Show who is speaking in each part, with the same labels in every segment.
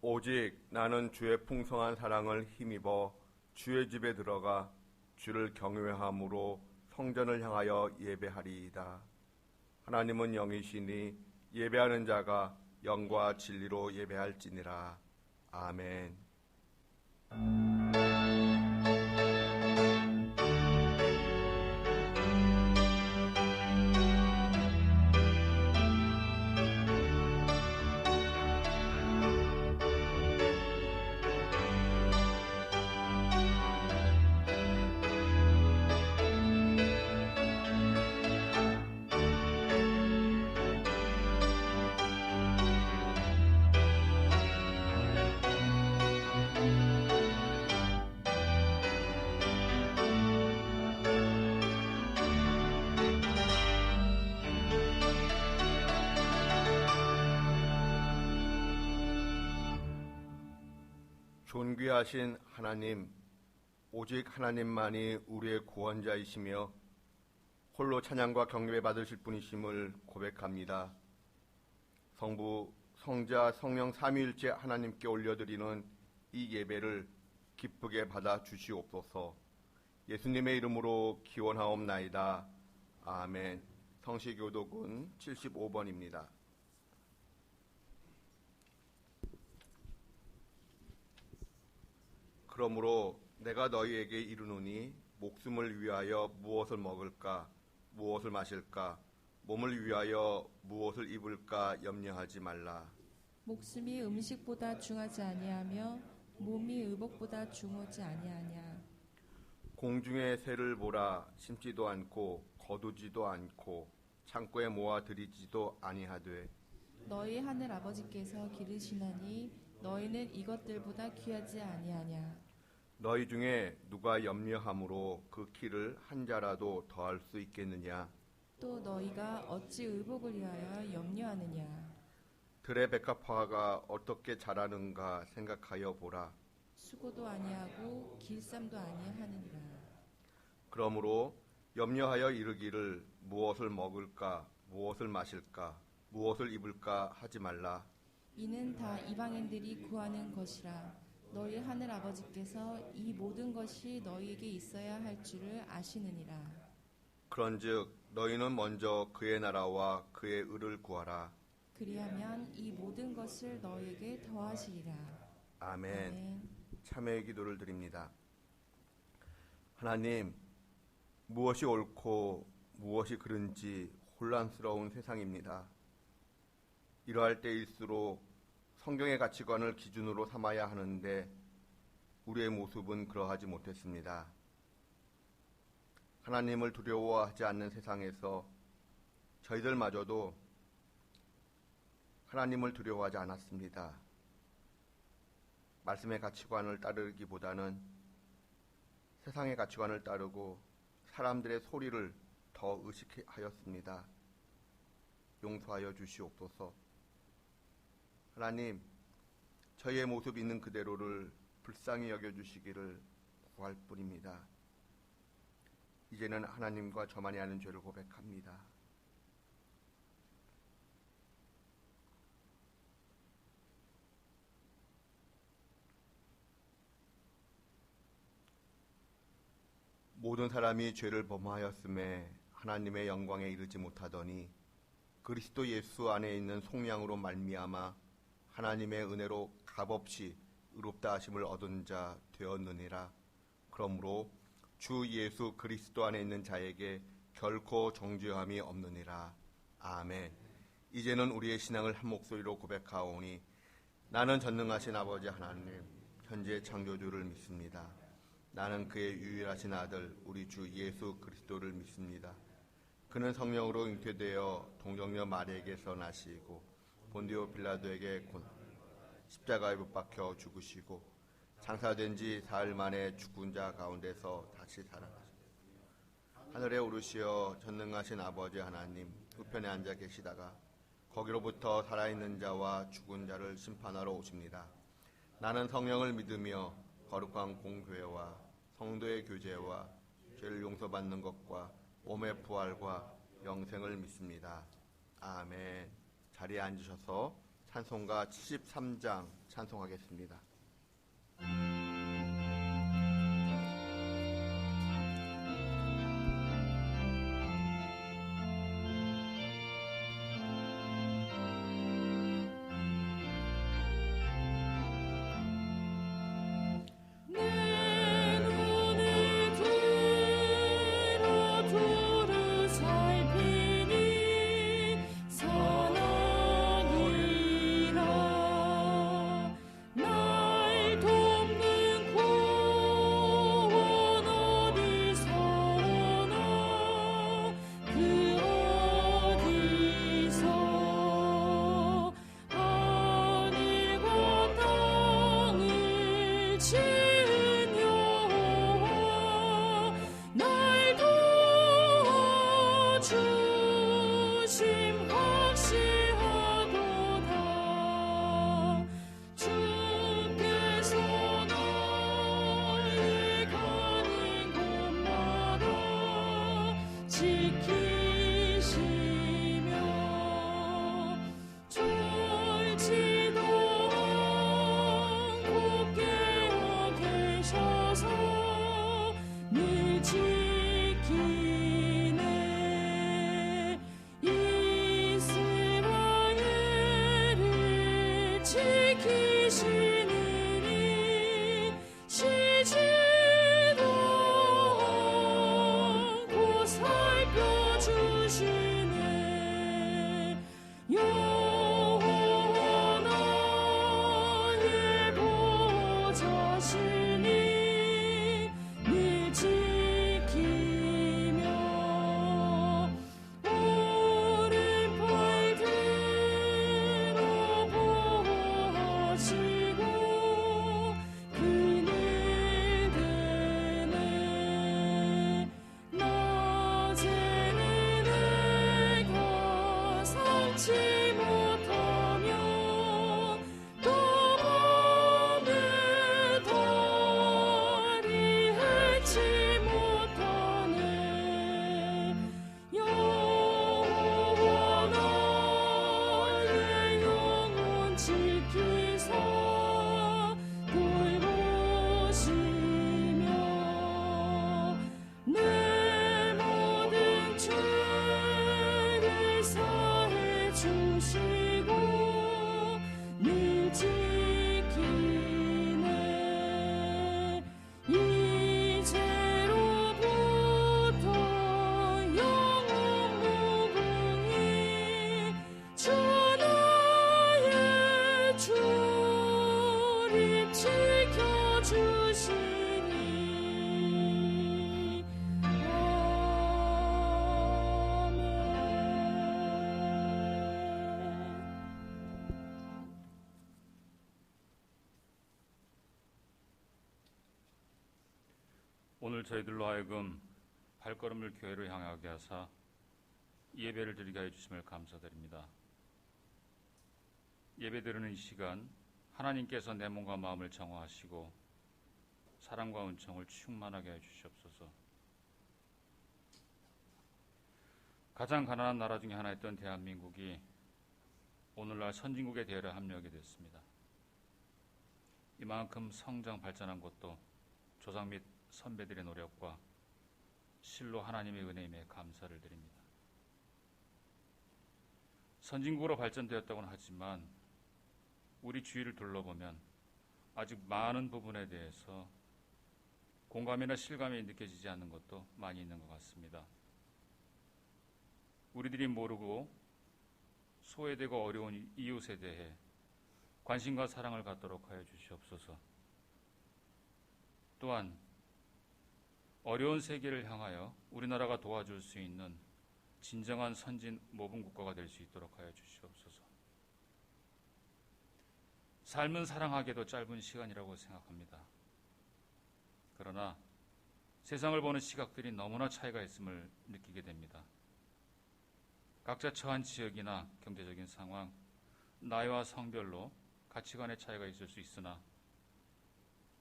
Speaker 1: 오직 나는 주의 풍성한 사랑을 힘입어 주의 집에 들어가 주를 경외함으로 성전을 향하여 예배하리이다. 하나님은 영이시니 예배하는 자가 영과 진리로 예배할지니라. 아멘. 존귀하신 하나님, 오직 하나님만이 우리의 구원자이시며 홀로 찬양과 경배 받으실 분이심을 고백합니다. 성부, 성자, 성령 삼위일체 하나님께 올려드리는 이 예배를 기쁘게 받아 주시옵소서. 예수님의 이름으로 기원하옵나이다. 아멘. 성시교독은 75번입니다. 그러므로 내가 너희에게 이르노니 목숨을 위하여 무엇을 먹을까, 무엇을 마실까, 몸을 위하여 무엇을 입을까 염려하지 말라.
Speaker 2: 목숨이 음식보다 중하지 아니하며 몸이 의복보다 중하지 아니하냐.
Speaker 1: 공중의 새를 보라. 심지도 않고 거두지도 않고 창고에 모아 들이지도 아니하되
Speaker 2: 너희 하늘 아버지께서 기르시나니 너희는 이것들보다 귀하지 아니하냐.
Speaker 1: 너희 중에 누가 염려함으로 그 키를 한 자라도 더할 수 있겠느냐.
Speaker 2: 또 너희가 어찌 의복을 위하여 염려하느냐.
Speaker 1: 들의 백합화가 어떻게 자라는가 생각하여 보라.
Speaker 2: 수고도 아니하고 길쌈도 아니하느니라.
Speaker 1: 그러므로 염려하여 이르기를 무엇을 먹을까, 무엇을 마실까, 무엇을 입을까 하지 말라.
Speaker 2: 이는 다 이방인들이 구하는 것이라. 너희 하늘 아버지께서 이 모든 것이 너희에게 있어야 할 줄을 아시느니라.
Speaker 1: 그런즉 너희는 먼저 그의 나라와 그의 의를 구하라.
Speaker 2: 그리하면 이 모든 것을 너희에게 더하시리라.
Speaker 1: 아멘.
Speaker 2: 아멘.
Speaker 1: 참회의 기도를 드립니다. 하나님, 무엇이 옳고 무엇이 그른지 혼란스러운 세상입니다. 이러할 때일수록 성경의 가치관을 기준으로 삼아야 하는데 우리의 모습은 그러하지 못했습니다. 하나님을 두려워하지 않는 세상에서 저희들마저도 하나님을 두려워하지 않았습니다. 말씀의 가치관을 따르기보다는 세상의 가치관을 따르고 사람들의 소리를 더 의식하였습니다. 용서하여 주시옵소서. 하나님, 저희의 모습 있는 그대로를 불쌍히 여겨주시기를 구할 뿐입니다. 이제는 하나님과 저만이 아는 죄를 고백합니다. 모든 사람이 죄를 범하였음에 하나님의 영광에 이르지 못하더니 그리스도 예수 안에 있는 속량으로 말미암아 하나님의 은혜로 값없이 의롭다 하심을 얻은 자 되었느니라. 그러므로 주 예수 그리스도 안에 있는 자에게 결코 정죄함이 없느니라. 아멘. 이제는 우리의 신앙을 한 목소리로 고백하오니 나는 전능하신 아버지 하나님, 현재 창조주를 믿습니다. 나는 그의 유일하신 아들 우리 주 예수 그리스도를 믿습니다. 그는 성령으로 잉태되어 동정녀 마리에게서 나시고 본디오 빌라도에게 십자가에 못 박혀 죽으시고 장사된 지 사흘 만에 죽은 자 가운데서 다시 살아나시고 하늘에 오르시어 전능하신 아버지 하나님 우편에 앉아 계시다가 거기로부터 살아있는 자와 죽은 자를 심판하러 오십니다. 나는 성령을 믿으며 거룩한 공교회와 성도의 교제와 죄를 용서받는 것과 몸의 부활과 영생을 믿습니다. 아멘. 자리에 앉으셔서 찬송가 73장 찬송하겠습니다.
Speaker 3: 오늘 저희들로 하여금 발걸음을 교회로 향하게 하사 예배를 드리게 해 주심을 감사드립니다. 예배 드리는 이 시간 하나님께서 내 몸과 마음을 정화하시고 사랑과 은총을 충만하게 해 주시옵소서. 가장 가난한 나라 중에 하나였던 대한민국이 오늘날 선진국의 대열에 합류하게 됐습니다. 이만큼 성장 발전한 것도 조상 및 선배들의 노력과 실로 하나님의 은혜임에 감사를 드립니다. 선진국으로 발전되었다고는 하지만 우리 주위를 둘러보면 아직 많은 부분에 대해서 공감이나 실감이 느껴지지 않는 것도 많이 있는 것 같습니다. 우리들이 모르고 소외되고 어려운 이웃에 대해 관심과 사랑을 갖도록 하여 주시옵소서. 또한 어려운 세계를 향하여 우리나라가 도와줄 수 있는 진정한 선진 모범 국가가 될 수 있도록 하여 주시옵소서. 삶은 사랑하기도 짧은 시간이라고 생각합니다. 그러나 세상을 보는 시각들이 너무나 차이가 있음을 느끼게 됩니다. 각자 처한 지역이나 경제적인 상황, 나이와 성별로 가치관의 차이가 있을 수 있으나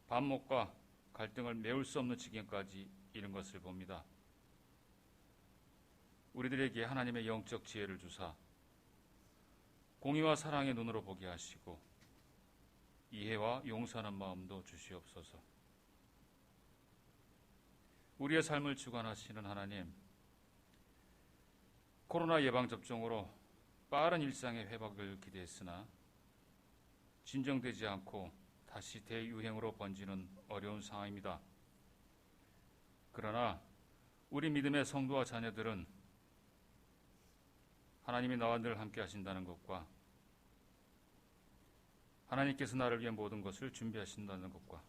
Speaker 3: 반목과 갈등을 메울 수 없는 지경까지 이른 것을 봅니다. 우리들에게 하나님의 영적 지혜를 주사 공의와 사랑의 눈으로 보게 하시고 이해와 용서하는 마음도 주시옵소서. 우리의 삶을 주관하시는 하나님, 코로나 예방접종으로 빠른 일상의 회복을 기대했으나 진정되지 않고 다시 대유행으로 번지는 어려운 상황입니다. 그러나 우리 믿음의 성도와 자녀들은 하나님이 나와 늘 함께 하신다는 것과 하나님께서 나를 위해 모든 것을 준비하신다는 것과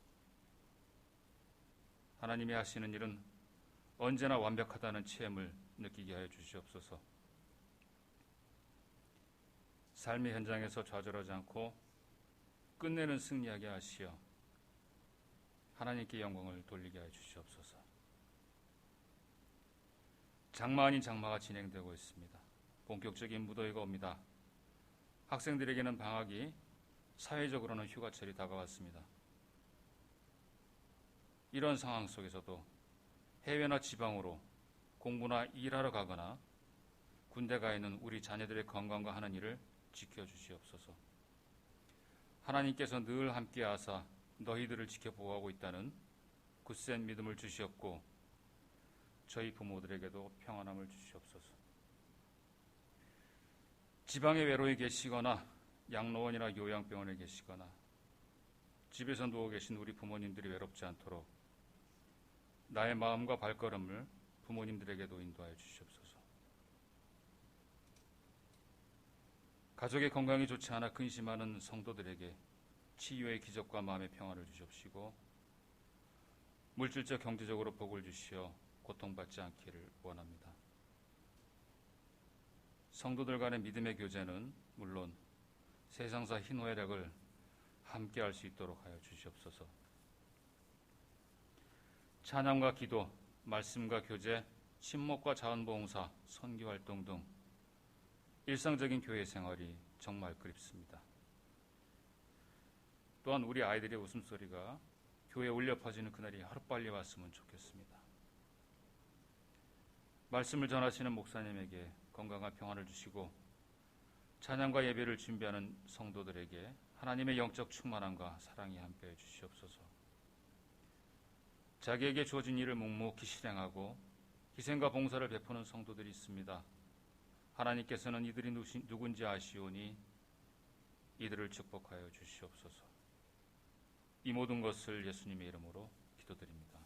Speaker 3: 하나님이 하시는 일은 언제나 완벽하다는 체험을 느끼게 하여 주시옵소서. 삶의 현장에서 좌절하지 않고 끝내는 승리하게 하시어 하나님께 영광을 돌리게 하여 주시옵소서. 장마 아닌 장마가 진행되고 있습니다. 본격적인 무더위가 옵니다. 학생들에게는 방학이, 사회적으로는 휴가철이 다가왔습니다. 이런 상황 속에서도 해외나 지방으로 공부나 일하러 가거나 군대 가 있는 우리 자녀들의 건강과 하는 일을 지켜주시옵소서. 하나님께서 늘 함께하사 너희들을 지켜보호하고 있다는 굳센 믿음을 주시옵고 저희 부모들에게도 평안함을 주시옵소서. 지방에 외로이 계시거나 양로원이나 요양병원에 계시거나 집에서 누워 계신 우리 부모님들이 외롭지 않도록 나의 마음과 발걸음을 부모님들에게도 인도하여 주시옵소서. 가족의 건강이 좋지 않아 근심하는 성도들에게 치유의 기적과 마음의 평안을 주시옵시고 물질적 경제적으로 복을 주시어 고통받지 않기를 원합니다. 성도들 간의 믿음의 교제는 물론 세상사 희노애락을 함께 할 수 있도록 하여 주시옵소서. 찬양과 기도, 말씀과 교제, 친목과 자원봉사, 선교활동 등 일상적인 교회 생활이 정말 그립습니다. 또한 우리 아이들의 웃음소리가 교회에 울려 퍼지는 그날이 하루빨리 왔으면 좋겠습니다. 말씀을 전하시는 목사님에게 건강한 평안을 주시고 찬양과 예배를 준비하는 성도들에게 하나님의 영적 충만함과 사랑이 함께해 주시옵소서. 자기에게 주어진 일을 묵묵히 실행하고 희생과 봉사를 베푸는 성도들이 있습니다. 하나님께서는 이들이 누군지 아시오니 이들을 축복하여 주시옵소서. 이 모든 것을 예수님의 이름으로 기도드립니다.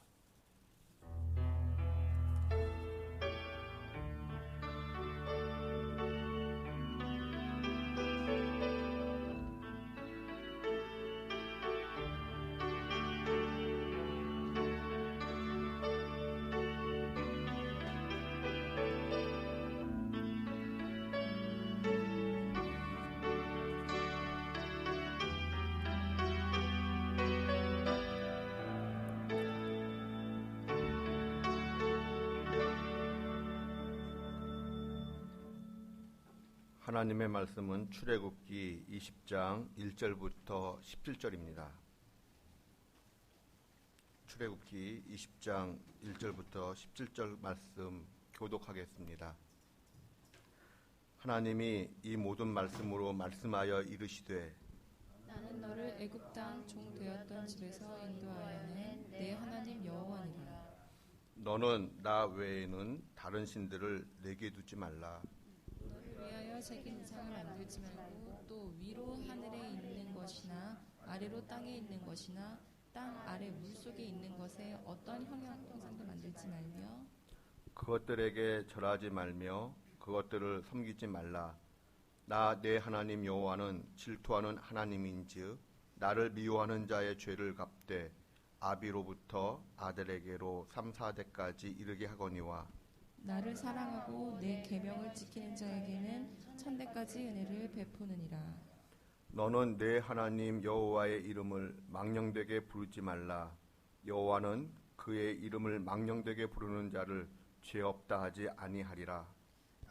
Speaker 1: 하나님의 말씀은 출애굽기 20장 1절부터 17절입니다. 출애굽기 20장 1절부터 17절 말씀 교독하겠습니다. 하나님이 이 모든 말씀으로 말씀하여 이르시되
Speaker 2: 나는 너를 애굽 땅 종 되었던 집에서 인도하여낸 내 하나님 여호와니라.
Speaker 1: 너는 나 외에는 다른 신들을 내게 두지 말라.
Speaker 2: 너를 위하여 새긴 우상을 만들지 말고 또 위로 하늘에 있는 것이나 아래로 땅에 있는 것이나 땅 아래 물속에 있는 것에 어떤 형상도 만들지 말며
Speaker 1: 그것들에게 절하지 말며 그것들을 섬기지 말라. 나 내 하나님 여호와는 질투하는 하나님인즉 나를 미워하는 자의 죄를 갚되 아비로부터 아들에게로 3, 4대까지 이르게 하거니와
Speaker 2: 나를 사랑하고 내 계명을 지키는 자에게는 1000대까지 은혜를 베푸느니라.
Speaker 1: 너는 내 하나님 여호와의 이름을 망령되게 부르지 말라. 여호와는 그의 이름을 망령되게 부르는 자를 죄 없다 하지 아니하리라.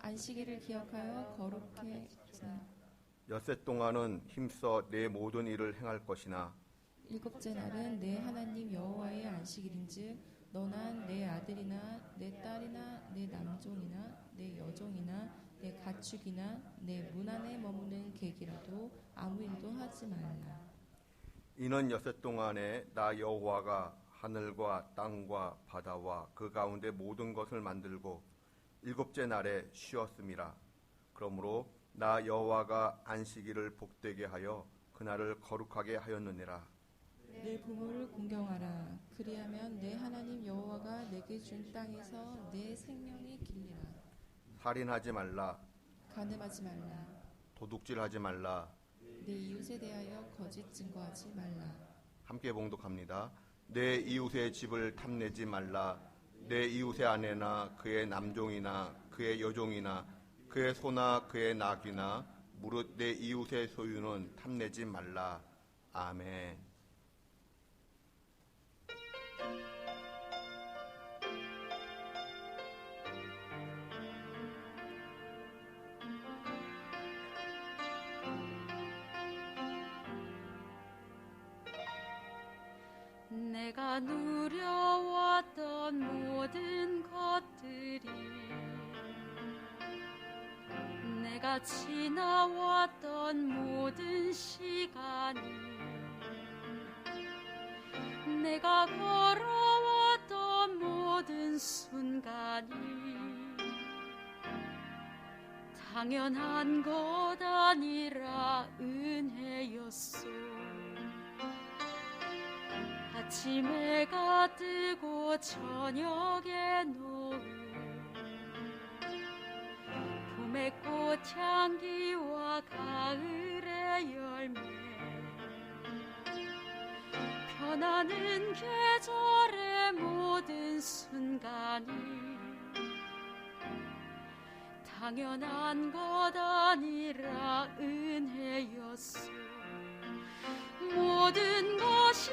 Speaker 2: 안식일을 기억하여 거룩해
Speaker 1: 엿새 동안은 힘써 내 모든 일을 행할 것이나
Speaker 2: 일곱째 날은 내 하나님 여호와의 안식일인즉 너나 내 아들이나 내 딸이나 내 남종이나 내 여종이나 내 가축이나 내 문 안에 머무는 개 하지 말라.
Speaker 1: 이는 여섯 동안에 나 여호와가 하늘과 땅과 바다와 그 가운데 모든 것을 만들고 일곱째 날에 쉬었음이라. 그러므로 나 여호와가 안식일을 복되게 하여 그날을 거룩하게 하였느니라.
Speaker 2: 내 부모를 공경하라. 그리하면 내 하나님 여호와가 내게 준 땅에서 내 생명이 길리라.
Speaker 1: 살인하지 말라.
Speaker 2: 간음하지 말라.
Speaker 1: 도둑질하지 말라.
Speaker 2: 내 이웃에 대하여 거짓 증거하지 말라.
Speaker 1: 함께 봉독합니다. 내 이웃의 집을 탐내지 말라. 내 이웃의 아내나 그의 남종이나 그의 여종이나 그의 소나 그의 낙이나 무릇 내 이웃의 소유는 탐내지 말라. 아멘.
Speaker 4: 내가 누려왔던 모든 것들이, 내가 지나왔던 모든 시간이, 내가 걸어왔던 모든 순간이 당연한 것 아니라 은혜였소. 아침에 해가 뜨고 저녁에 노을, 봄의 꽃향기와 가을의 열매, 변하는 계절의 모든 순간이 당연한 것 아니라 은혜였소. 모든 것이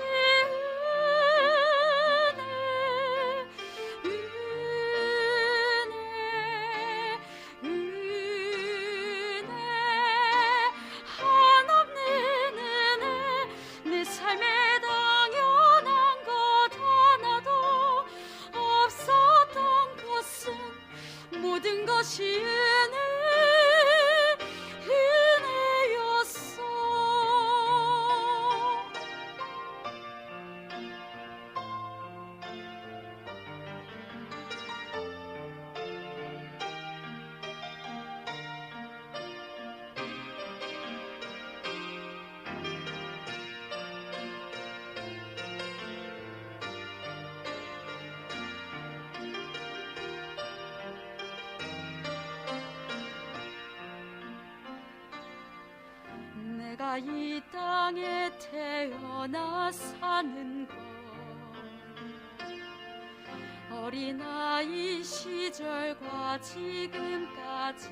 Speaker 4: 모든 것이 은혜였어. 내가 이 땅에 태어나 사는 것, 어린아이 시절과 지금까지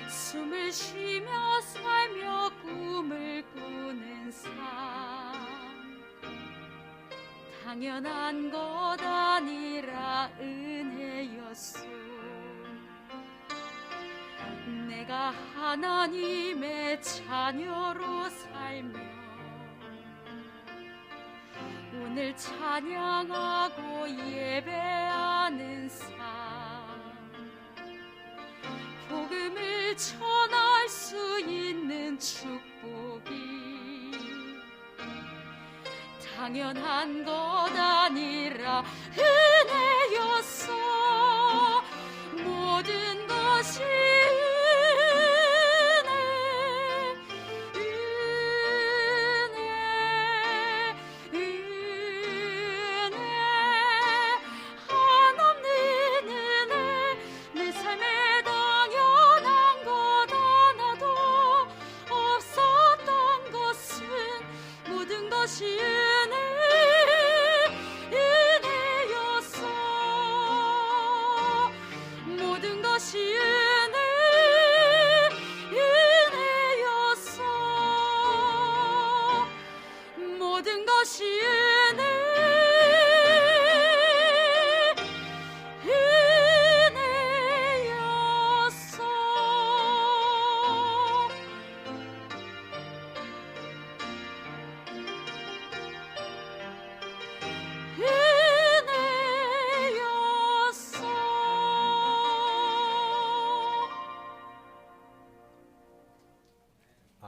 Speaker 4: 숨을 쉬며 살며 꿈을 꾸는 삶, 당연한 것 아니라 은혜였소. 내가 하나님의 자녀로 살며 오늘 찬양하고 예배하는 삶, 복음을 전할 수 있는 축복이 당연한 것 아니라 은혜였어. 모든 것이 은혜였어.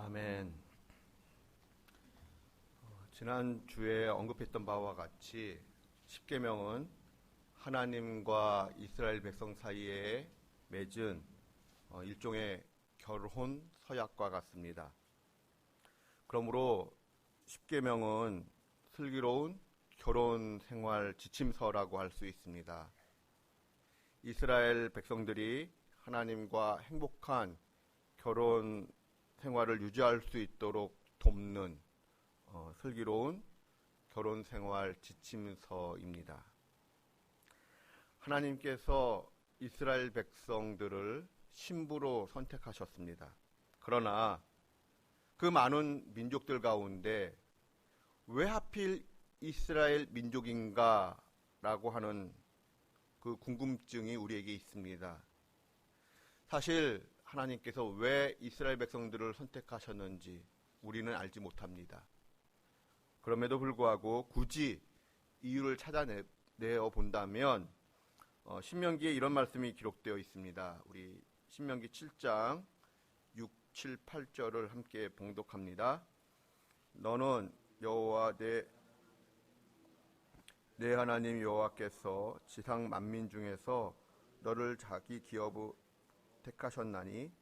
Speaker 1: 아멘. 지난 주에 언급했던 바와 같이 십계명은 하나님과 이스라엘 백성 사이에 맺은 일종의 결혼 서약과 같습니다. 그러므로 십계명은 슬기로운 결혼 생활 지침서라고 할 수 있습니다. 이스라엘 백성들이 하나님과 행복한 결혼 생활을 유지할 수 있도록 돕는 슬기로운 결혼 생활 지침서입니다. 하나님께서 이스라엘 백성들을 신부로 선택하셨습니다. 그러나 그 많은 민족들 가운데 왜 하필 이스라엘 민족인가 라고 하는 그 궁금증이 우리에게 있습니다. 사실 하나님께서 왜 이스라엘 백성들을 선택하셨는지 우리는 알지 못합니다. 그럼에도 불구하고 굳이 이유를 찾아내어 본다면 신명기에 이런 말씀이 기록되어 있습니다. 우리 신명기 7장 6, 7, 8절을 함께 봉독합니다. 너는 여호와 내 하나님 여호와께서 지상 만민 중에서 너를 자기 기업으로 택하셨나니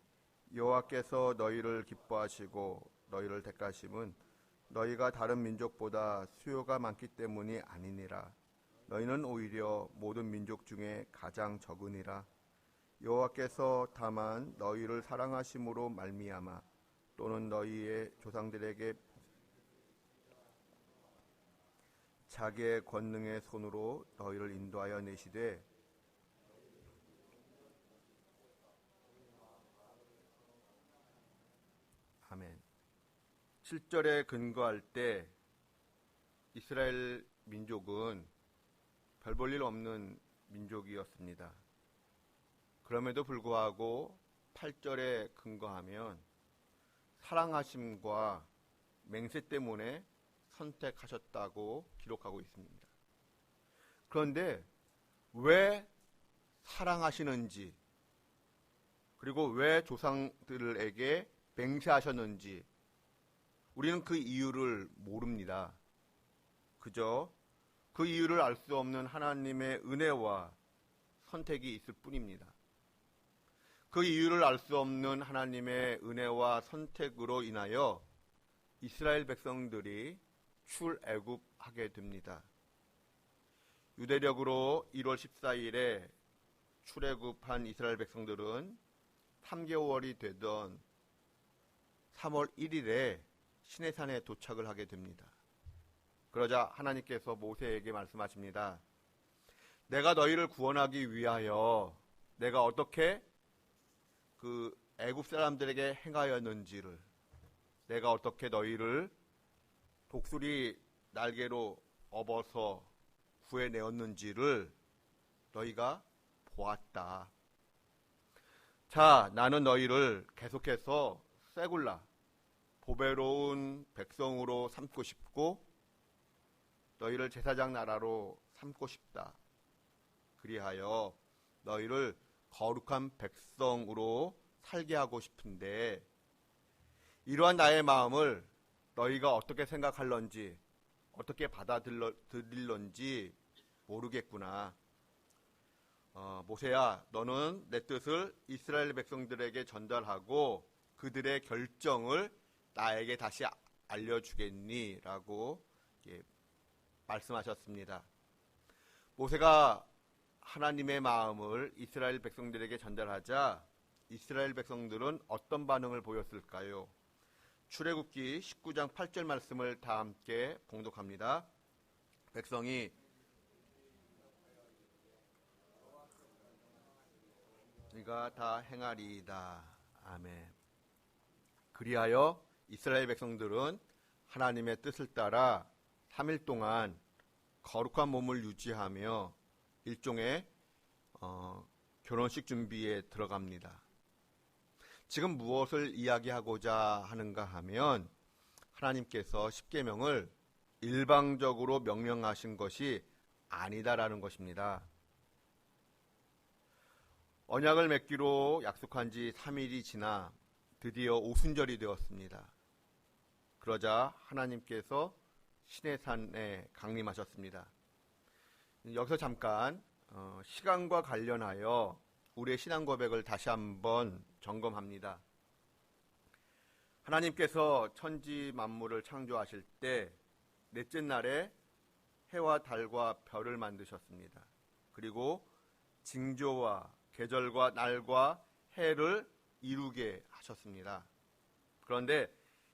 Speaker 1: 여호와께서 너희를 기뻐하시고 너희를 택하심은 너희가 다른 민족보다 수요가 많기 때문이 아니니라. 너희는 오히려 모든 민족 중에 가장 적으니라. 여호와께서 다만 너희를 사랑하심으로 말미암아 또는 너희의 조상들에게 자기의 권능의 손으로 너희를 인도하여 내시되 아멘. 7절에 근거할 때 이스라엘 민족은 별 볼 일 없는 민족이었습니다. 그럼에도 불구하고 8절에 근거하면 사랑하심과 맹세 때문에 선택하셨다고 기록하고 있습니다. 그런데 왜 사랑하시는지 그리고 왜 조상들에게 맹세하셨는지 우리는 그 이유를 모릅니다. 그저 그 이유를 알 수 없는 하나님의 은혜와 선택이 있을 뿐입니다. 그 이유를 알 수 없는 하나님의 은혜와 선택으로 인하여 이스라엘 백성들이 출애굽하게 됩니다. 유대력으로 1월 14일에 출애굽한 이스라엘 백성들은 3개월이 되던 3월 1일에 시내산에 도착을 하게 됩니다. 그러자 하나님께서 모세에게 말씀하십니다. 내가 너희를 구원하기 위하여 내가 어떻게 그 애굽 사람들에게 행하였는지를, 내가 어떻게 너희를 독수리 날개로 업어서 구해내었는지를 너희가 보았다. 자, 나는 너희를 계속해서 쇠굴라 보배로운 백성으로 삼고 싶고 너희를 제사장 나라로 삼고 싶다. 그리하여 너희를 거룩한 백성으로 살게 하고 싶은데 이러한 나의 마음을 너희가 어떻게 생각할런지 어떻게 받아들일런지 모르겠구나. 모세야, 너는 내 뜻을 이스라엘 백성들에게 전달하고 그들의 결정을 나에게 다시 알려주겠니? 라고 말씀하셨습니다. 모세가 하나님의 마음을 이스라엘 백성들에게 전달하자 이스라엘 백성들은 어떤 반응을 보였을까요? 출애굽기 19장 8절 말씀을 다 함께 봉독합니다. 백성이 네가 다 행하리이다. 아멘. 그리하여 이스라엘 백성들은 하나님의 뜻을 따라 3일 동안 거룩한 몸을 유지하며 일종의 결혼식 준비에 들어갑니다. 지금 무엇을 이야기하고자 하는가 하면 하나님께서 십계명을 일방적으로 명령하신 것이 아니다라는 것입니다. 언약을 맺기로 약속한 지 3일이 지나 드디어 오순절이 되었습니다. 그러자 하나님께서 시내산에 강림하셨습니다. 여기서 잠깐 시간과 관련하여 우리의 신앙 고백을 다시 한번 점검합니다. 하나님께서 천지 만물을 창조하실 때 넷째 날에 해와 달과 별을 만드셨습니다. 그리고 징조와 계절과 날과 해를 이루게 하셨습니다. 그런데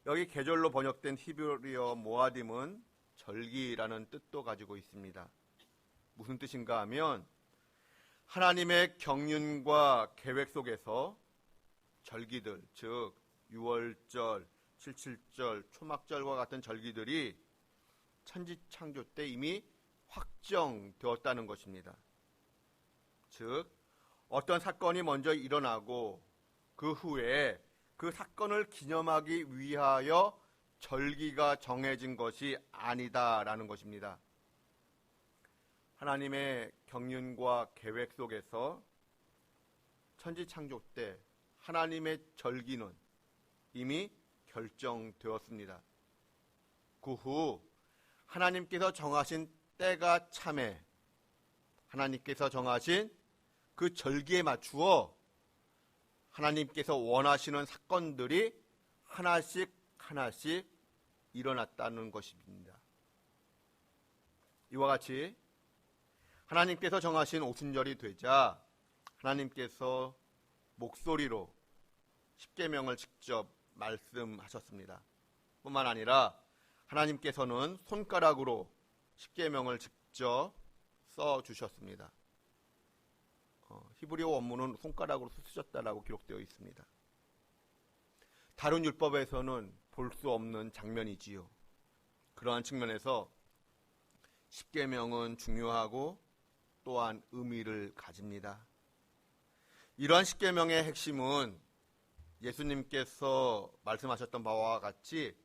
Speaker 1: 여기 계절로 번역된 히브리어 모아딤은 절기라는 뜻도 가지고 있습니다. 무슨 뜻인가 하면 하나님의 경륜과 계획 속에서 절기들, 즉 유월절, 칠칠절, 초막절과 같은 절기들이 천지 창조 때 이미 확정되었다는 것입니다. 즉 어떤 사건이 먼저 일어나고 그 후에 그 사건을 기념하기 위하여 절기가 정해진 것이 아니다라는 것입니다. 하나님의 경륜과 계획 속에서 천지 창조 때 하나님의 절기는 이미 결정되었습니다. 그 후 하나님께서 정하신 때가 참에 하나님께서 정하신 그 절기에 맞추어 하나님께서 원하시는 사건들이 하나씩 하나씩 일어났다는 것입니다. 이와 같이 하나님께서 정하신 오순절이 되자 하나님께서 목소리로 십계명을 직접 말씀하셨습니다. 뿐만 아니라 하나님께서는 손가락으로 십계명을 직접 써주셨습니다. 히브리어 원문은 손가락으로 쓰셨다라고 기록되어 있습니다. 다른 율법에서는 볼 수 없는 장면이지요. 그러한 측면에서 십계명은 중요하고 또한 의미를 가집니다. 이러한 십계명의 핵심은 예수님께서 말씀하셨던 바와 같이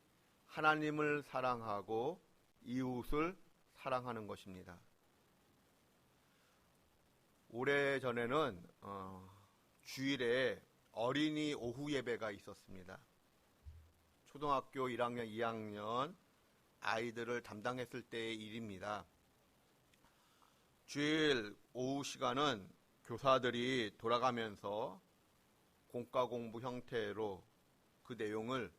Speaker 1: 하나님을 사랑하고 이웃을 사랑하는 것입니다. 오래전에는 주일에 어린이 오후 예배가 있었습니다. 초등학교 1학년, 2학년 아이들을 담당했을 때의 일입니다. 주일 오후 시간은 교사들이 돌아가면서 공과 공부 형태로 그 내용을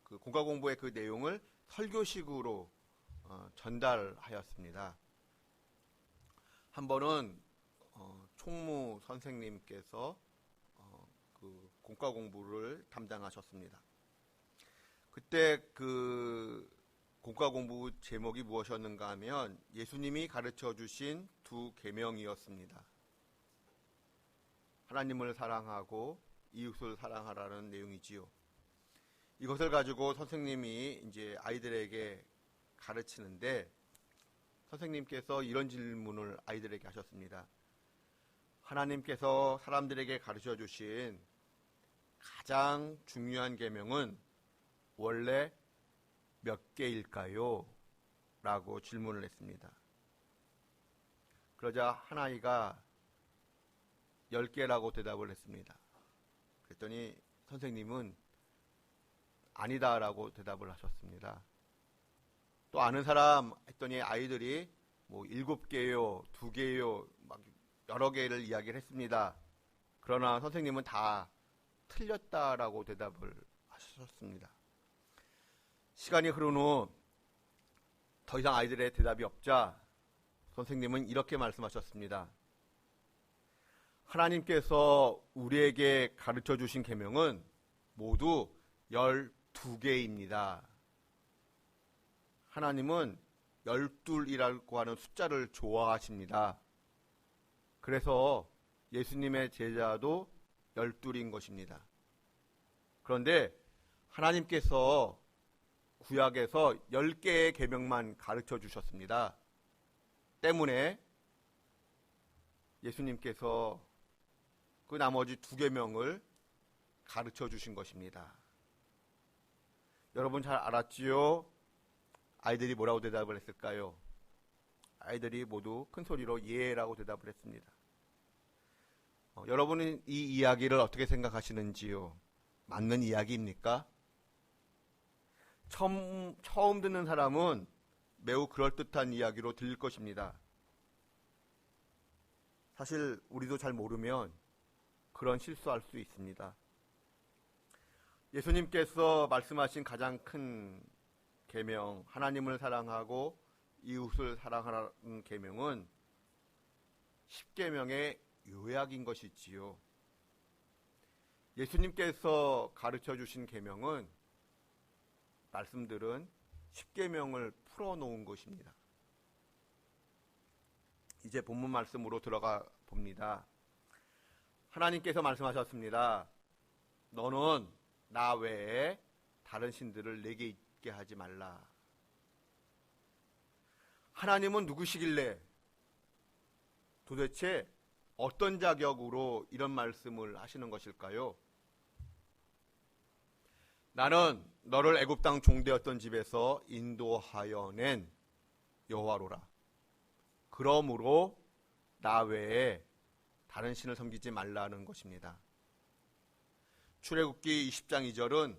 Speaker 1: 그 공과 공부의 그 내용을 설교식으로 전달하였습니다. 한 번은 총무 선생님께서 그 공과 공부를 담당하셨습니다. 그때 그 공과 공부 제목이 무엇이었는가 하면 예수님이 가르쳐 주신 두 계명이었습니다. 하나님을 사랑하고 이웃을 사랑하라는 내용이지요. 이것을 가지고 선생님이 이제 아이들에게 가르치는데 선생님께서 이런 질문을 아이들에게 하셨습니다. 하나님께서 사람들에게 가르쳐 주신 가장 중요한 계명은 원래 몇 개일까요? 라고 질문을 했습니다. 그러자 한 아이가 10개라고 대답을 했습니다. 그랬더니 선생님은 아니다라고 대답을 하셨습니다. 또 아는 사람 했더니 아이들이 뭐 7개요, 2개요, 막 여러 개를 이야기를 했습니다. 그러나 선생님은 다 틀렸다라고 대답을 하셨습니다. 시간이 흐른 후 더 이상 아이들의 대답이 없자 선생님은 이렇게 말씀하셨습니다. 하나님께서 우리에게 가르쳐 주신 계명은 모두 12개입니다. 하나님은 12이라고 하는 숫자를 좋아하십니다. 그래서 예수님의 제자도 12인 것입니다. 그런데 하나님께서 구약에서 10개의 계명만 가르쳐 주셨습니다. 때문에 예수님께서 그 나머지 2계명을 가르쳐 주신 것입니다. 여러분 잘 알았지요? 아이들이 뭐라고 대답을 했을까요? 아이들이 모두 큰 소리로 예라고 대답을 했습니다. 여러분은 이 이야기를 어떻게 생각하시는지요? 맞는 이야기입니까? 처음 듣는 사람은 매우 그럴듯한 이야기로 들릴 것입니다. 사실 우리도 잘 모르면 그런 실수할 수 있습니다. 예수님께서 말씀하신 가장 큰 계명, 하나님을 사랑하고 이웃을 사랑하라는 계명은 10계명의 요약인 것이지요. 예수님께서 가르쳐 주신 계명은 말씀들은 10계명을 풀어놓은 것입니다. 이제 본문 말씀으로 들어가 봅니다. 하나님께서 말씀하셨습니다. 너는 나 외에 다른 신들을 내게 있게 하지 말라. 하나님은 누구시길래 도대체 어떤 자격으로 이런 말씀을 하시는 것일까요? 나는 너를 애굽 땅 종되었던 집에서 인도하여 낸 여호와로라. 그러므로 나 외에 다른 신을 섬기지 말라는 것입니다. 출애굽기 20장 2절은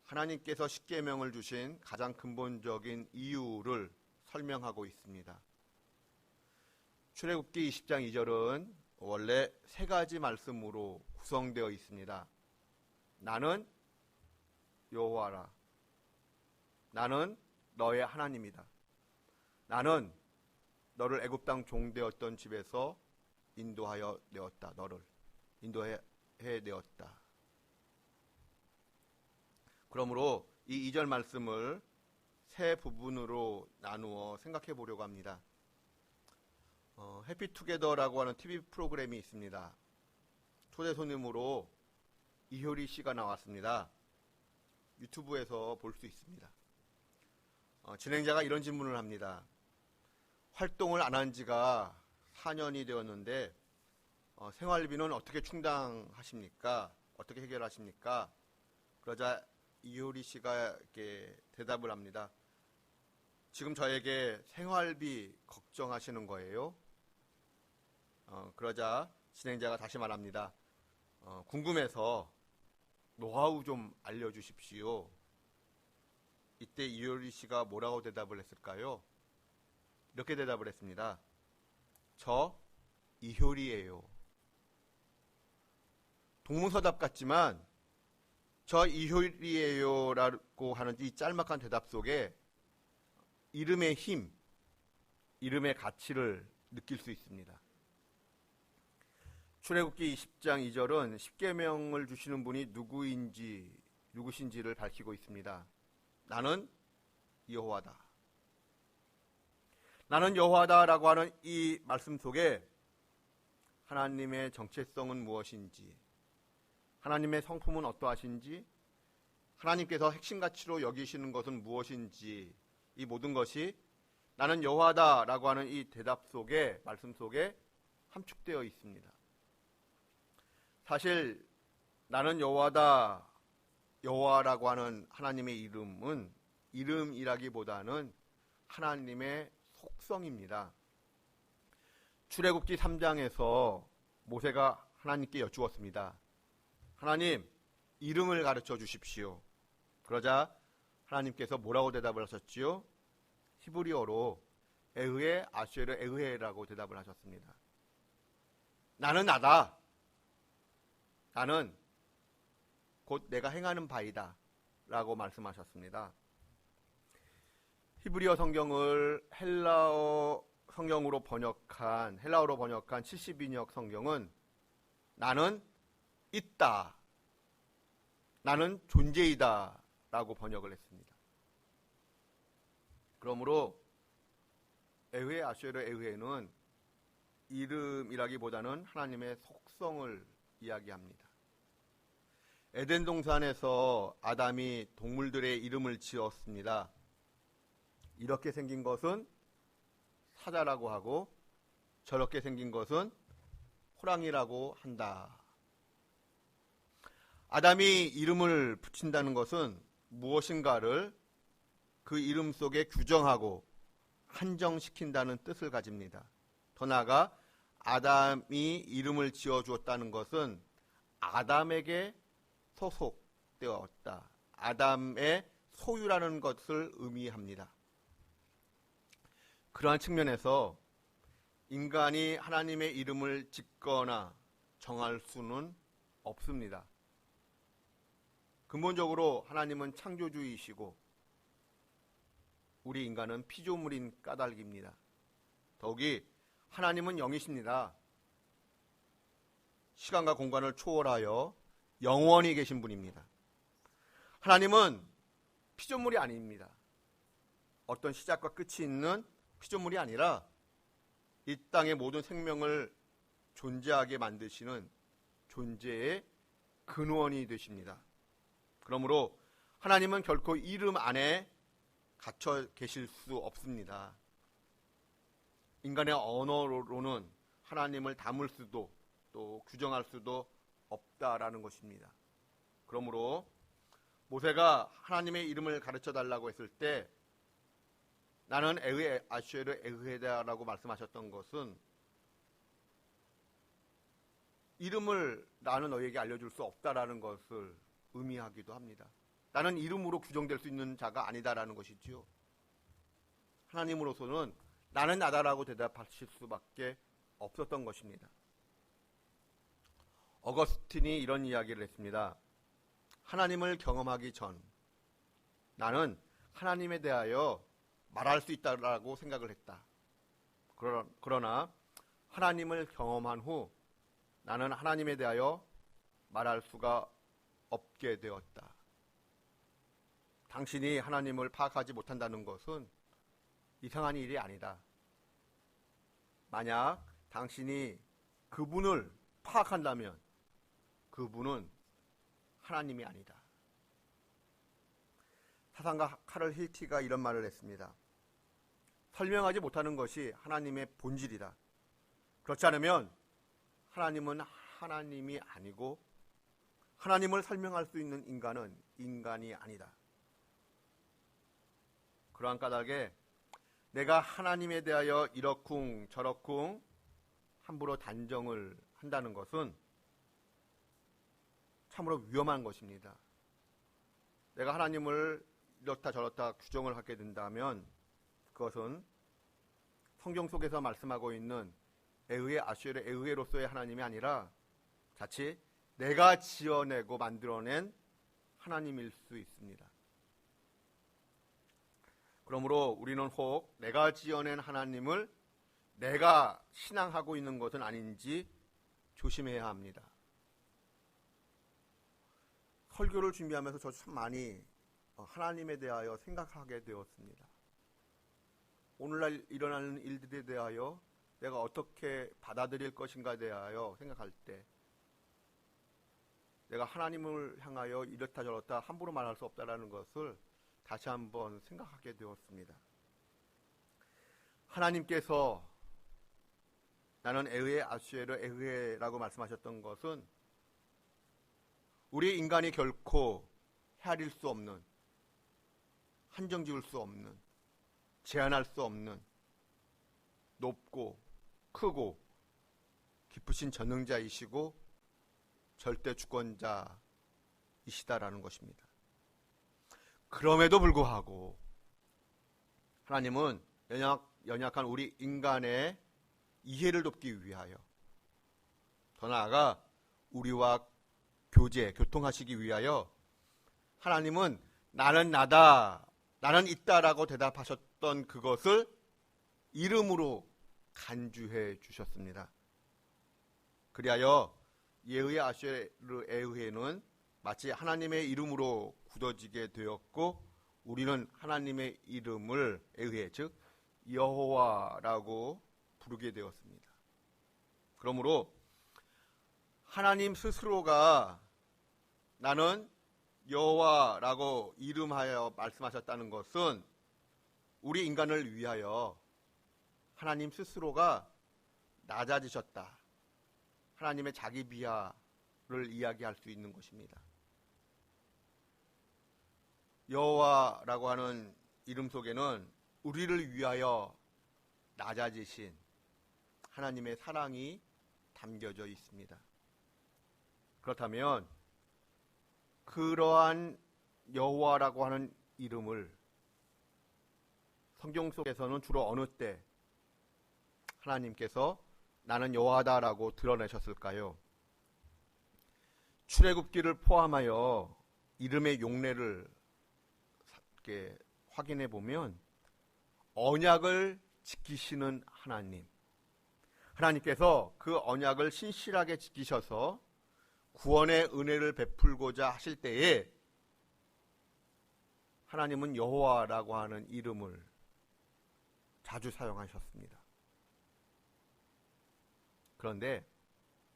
Speaker 1: 하나님께서 10계명을 주신 가장 근본적인 이유를 설명하고 있습니다. 출애굽기 20장 2절은 원래 세 가지 말씀으로 구성되어 있습니다. 나는 여호와라. 나는 너의 하나님이다. 나는 너를 애굽 땅 종되었던 집에서 인도하여 내었다. 너를 인도해 내었다. 그러므로 이 2절 말씀을 세 부분으로 나누어 생각해 보려고 합니다. 해피투게더라고 하는 TV 프로그램이 있습니다. 초대 손님으로 이효리 씨가 나왔습니다. 유튜브에서 볼 수 있습니다. 진행자가 이런 질문을 합니다. 활동을 안 한 지가 4년이 되었는데 생활비는 어떻게 충당하십니까? 어떻게 해결하십니까? 그러자 이효리 씨가 이렇게 대답을 합니다. 지금 저에게 생활비 걱정하시는 거예요? 그러자 진행자가 다시 말합니다. 궁금해서 노하우 좀 알려주십시오. 이때 이효리 씨가 뭐라고 대답을 했을까요? 이렇게 대답을 했습니다. 저 이효리예요. 동문서답 같지만 저 이효리예요 라고 하는 이 짤막한 대답 속에 이름의 힘, 이름의 가치를 느낄 수 있습니다. 출애굽기 20장 2절은 10계명을 주시는 분이 누구신지를 밝히고 있습니다. 나는 여호와다. 나는 여호와다라고 하는 이 말씀 속에 하나님의 정체성은 무엇인지, 하나님의 성품은 어떠하신지, 하나님께서 핵심 가치로 여기시는 것은 무엇인지, 이 모든 것이 나는 여호와다라고 하는 이 대답 속에, 말씀 속에 함축되어 있습니다. 사실 나는 여호와다, 여호와라고 하는 하나님의 이름은 이름이라기보다는 하나님의 속성입니다. 출애굽기 3장에서 모세가 하나님께 여쭈었습니다. 하나님, 이름을 가르쳐 주십시오. 그러자 하나님께서 뭐라고 대답을 하셨지요? 히브리어로 에흐에 아쉐르 에흐에라고 대답을 하셨습니다. 나는 나다. 나는 곧 내가 행하는 바이다 라고 말씀하셨습니다. 히브리어 성경을 헬라어로 번역한 72역 성경은 나는 있다, 나는 존재이다 라고 번역을 했습니다. 그러므로 에흐에 아쉐르 에흐에는 이름이라기보다는 하나님의 속성을 이야기합니다. 에덴 동산에서 아담이 동물들의 이름을 지었습니다. 이렇게 생긴 것은 사자라고 하고 저렇게 생긴 것은 호랑이라고 한다. 아담이 이름을 붙인다는 것은 무엇인가를 그 이름 속에 규정하고 한정시킨다는 뜻을 가집니다. 더 나아가 아담이 이름을 지어 주었다는 것은 아담에게 소속되었다. 아담의 소유라는 것을 의미합니다. 그러한 측면에서 인간이 하나님의 이름을 짓거나 정할 수는 없습니다. 근본적으로 하나님은 창조주이시고 우리 인간은 피조물인 까닭입니다. 더욱이 하나님은 영이십니다. 시간과 공간을 초월하여 영원히 계신 분입니다. 하나님은 피조물이 아닙니다. 어떤 시작과 끝이 있는 피조물이 아니라 이 땅의 모든 생명을 존재하게 만드시는 존재의 근원이 되십니다. 그러므로 하나님은 결코 이름 안에 갇혀 계실 수 없습니다. 인간의 언어로는 하나님을 담을 수도 또 규정할 수도 없다라는 것입니다. 그러므로 모세가 하나님의 이름을 가르쳐 달라고 했을 때 나는 에흐에 아슈에르 에흐에다라고 말씀하셨던 것은 이름을 나는 너에게 알려줄 수 없다라는 것을 의미하기도 합니다. 나는 이름으로 규정될 수 있는 자가 아니다라는 것이지요. 하나님으로서는 나는 나다라고 대답하실 수밖에 없었던 것입니다. 어거스틴이 이런 이야기를 했습니다. 하나님을 경험하기 전 나는 하나님에 대하여 말할 수 있다라고 생각을 했다. 그러나 하나님을 경험한 후 나는 하나님에 대하여 말할 수가 없게 되었다. 당신이 하나님을 파악하지 못한다는 것은 이상한 일이 아니다. 만약 당신이 그분을 파악한다면 그분은 하나님이 아니다. 사상가 카를 힐티가 이런 말을 했습니다. 설명하지 못하는 것이 하나님의 본질이다. 그렇지 않으면 하나님은 하나님이 아니고 하나님을 설명할 수 있는 인간은 인간이 아니다. 그러한 까닭에 내가 하나님에 대하여 이러쿵 저러쿵 함부로 단정을 한다는 것은 참으로 위험한 것입니다. 내가 하나님을 이렇다 저렇다 규정을 하게 된다면 그것은 성경 속에서 말씀하고 있는 에흐에 아슈에르 에흐에로서의 하나님이 아니라 자칫 내가 지어내고 만들어낸 하나님일 수 있습니다. 그러므로 우리는 혹 내가 지어낸 하나님을 내가 신앙하고 있는 것은 아닌지 조심해야 합니다. 설교를 준비하면서 저 참 많이 하나님에 대하여 생각하게 되었습니다. 오늘날 일어나는 일들에 대하여 내가 어떻게 받아들일 것인가에 대하여 생각할 때 내가 하나님을 향하여 이렇다 저렇다 함부로 말할 수 없다는 것을 다시 한번 생각하게 되었습니다. 하나님께서 나는 에흐에 아슈에르 에흐에라고 말씀하셨던 것은 우리 인간이 결코 헤아릴 수 없는, 한정 지을 수 없는, 제한할 수 없는 높고 크고 깊으신 전능자이시고 절대 주권자이시다라는 것입니다. 그럼에도 불구하고 하나님은 연약한 우리 인간의 이해를 돕기 위하여 더 나아가 우리와 교통하시기 위하여 하나님은 나는 나다, 나는 있다라고 대답하셨던 그것을 이름으로 간주해 주셨습니다. 그리하여 예흐에 아슈에르 에흐에는 마치 하나님의 이름으로 굳어지게 되었고 우리는 하나님의 이름을 에흐에 즉 여호와라고 부르게 되었습니다. 그러므로 하나님 스스로가 나는 여호와라고 이름하여 말씀하셨다는 것은 우리 인간을 위하여 하나님 스스로가 낮아지셨다. 하나님의 자기 비하를 이야기할 수 있는 것입니다. 여호와라고 하는 이름 속에는 우리를 위하여 낮아지신 하나님의 사랑이 담겨져 있습니다. 그렇다면 그러한 여호와라고 하는 이름을 성경 속에서는 주로 어느 때 하나님께서 나는 여호와다라고 드러내셨을까요? 출애굽기를 포함하여 이름의 용례를 확인해 보면 언약을 지키시는 하나님께서 그 언약을 신실하게 지키셔서 구원의 은혜를 베풀고자 하실 때에 하나님은 여호와라고 하는 이름을 자주 사용하셨습니다. 그런데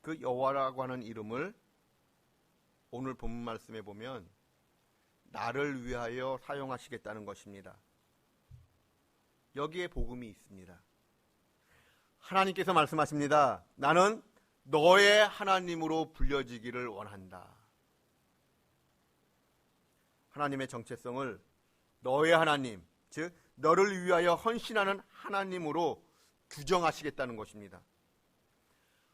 Speaker 1: 그 여호와라고 하는 이름을 오늘 본문 말씀에 보면 나를 위하여 사용하시겠다는 것입니다. 여기에 복음이 있습니다. 하나님께서 말씀하십니다. 나는 너의 하나님으로 불려지기를 원한다. 하나님의 정체성을 너의 하나님, 즉 너를 위하여 헌신하는 하나님으로 규정하시겠다는 것입니다.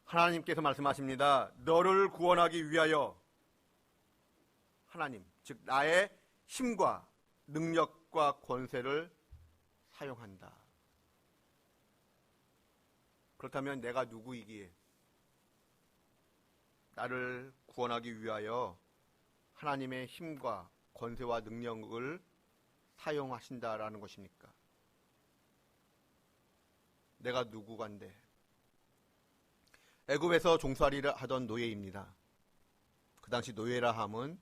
Speaker 1: 하나님께서 말씀하십니다. 너를 구원하기 위하여 하나님, 즉 나의 힘과 능력과 권세를 사용한다. 그렇다면 내가 누구이기에 나를 구원하기 위하여 하나님의 힘과 권세와 능력을 사용하신다라는 것입니까? 내가 누구간데? 애굽에서 종살이를 하던 노예입니다. 그 당시 노예라 함은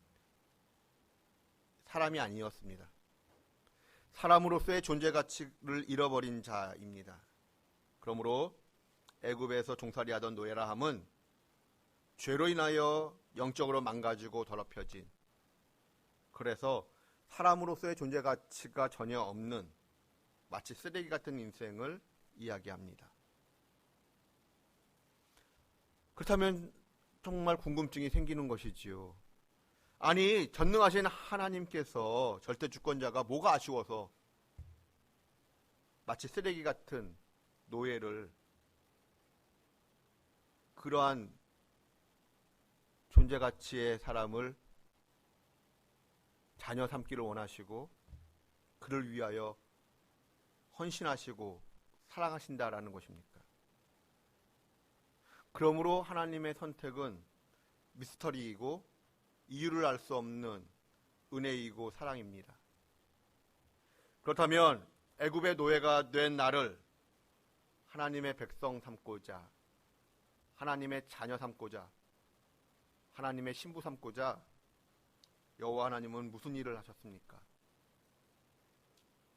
Speaker 1: 사람이 아니었습니다. 사람으로서의 존재 가치를 잃어버린 자입니다. 그러므로 애굽에서 종살이하던 노예라 함은 죄로 인하여 영적으로 망가지고 더럽혀진, 그래서 사람으로서의 존재 가치가 전혀 없는 마치 쓰레기 같은 인생을 이야기합니다. 그렇다면 정말 궁금증이 생기는 것이지요. 아니, 전능하신 하나님께서 절대 주권자가 뭐가 아쉬워서 마치 쓰레기 같은 노예를, 그러한 존재 가치의 사람을 자녀 삼기를 원하시고 그를 위하여 헌신하시고 사랑하신다라는 것입니까? 그러므로 하나님의 선택은 미스터리이고 이유를 알 수 없는 은혜이고 사랑입니다. 그렇다면 애굽의 노예가 된 나를 하나님의 백성 삼고자, 하나님의 자녀 삼고자, 하나님의 신부 삼고자 여호와 하나님은 무슨 일을 하셨습니까?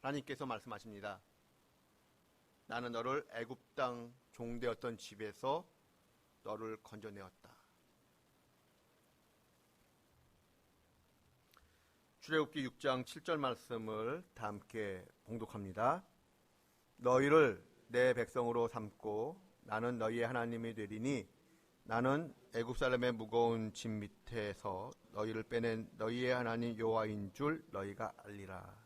Speaker 1: 하나님께서 말씀하십니다. 나는 너를 애굽 땅 종되었던 집에서 너를 건져내었다. 출애굽기 6장 7절 말씀을 다 함께 봉독합니다. 너희를 내 백성으로 삼고 나는 너희의 하나님이 되리니 나는 애굽 사람의 무거운 짐 밑에서 너희를 빼낸 너희의 하나님 여호와인 줄 너희가 알리라.